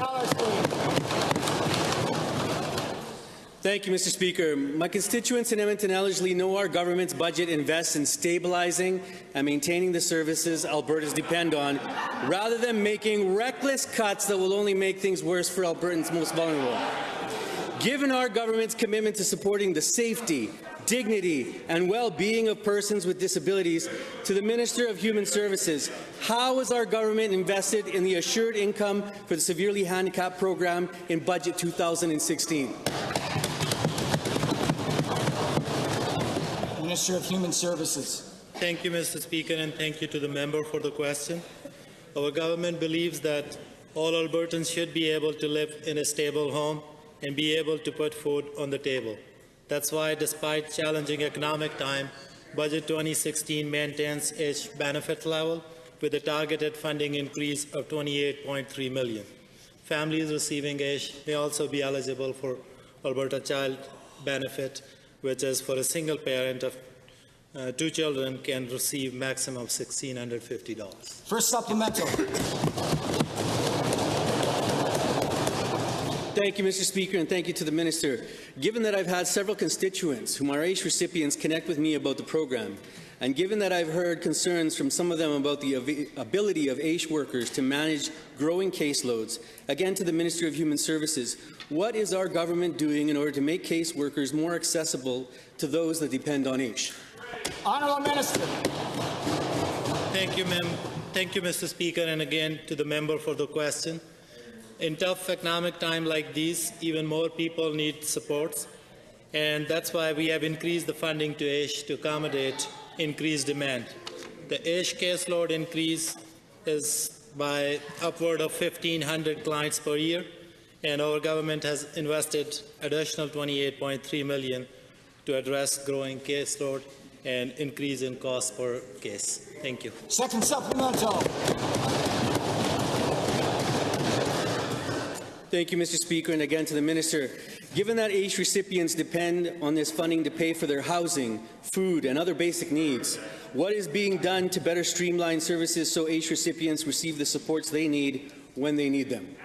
Edmonton-Ellerslie. Thank you, Mr. Speaker. My constituents in Edmonton-Ellerslie know our government's budget invests in stabilizing and maintaining the services Albertans depend on, rather than making reckless cuts that will only make things worse for Albertans most vulnerable. Given our government's commitment to supporting the safety, dignity and well-being of persons with disabilities, to the Minister of Human Services, how is our government invested in the Assured Income for the Severely Handicapped program in Budget 2016? Minister of Human Services. Thank you, Mr. Speaker, and thank you to the member for the question. Our government believes that all Albertans should be able to live in a stable home and be able to put food on the table. That's why, despite challenging economic time, Budget 2016 maintains AISH benefit level with a targeted funding increase of $28.3 million. Families receiving AISH may also be eligible for Alberta Child Benefit, which is for a single parent of 2 children can receive maximum of $1,650. First supplemental. Thank you, Mr. Speaker, and thank you to the Minister. Given that I've had several constituents whom are AISH recipients connect with me about the program, and given that I've heard concerns from some of them about the ability of AISH workers to manage growing caseloads, again to the Minister of Human Services, what is our government doing in order to make case workers more accessible to those that depend on AISH? Honourable Minister. Thank you, Mr. Speaker, and again to the member for the question. In tough economic time like these, even more people need supports, and that's why we have increased the funding to AISH to accommodate increased demand. The AISH caseload increase is by upward of 1,500 clients per year, and our government has invested additional $28.3 million to address growing caseload and increase in cost per case. Thank you. Second supplemental. Thank you, Mr. Speaker, and again to the Minister. Given that AISH recipients depend on this funding to pay for their housing, food and other basic needs, what is being done to better streamline services so AISH recipients receive the supports they need when they need them?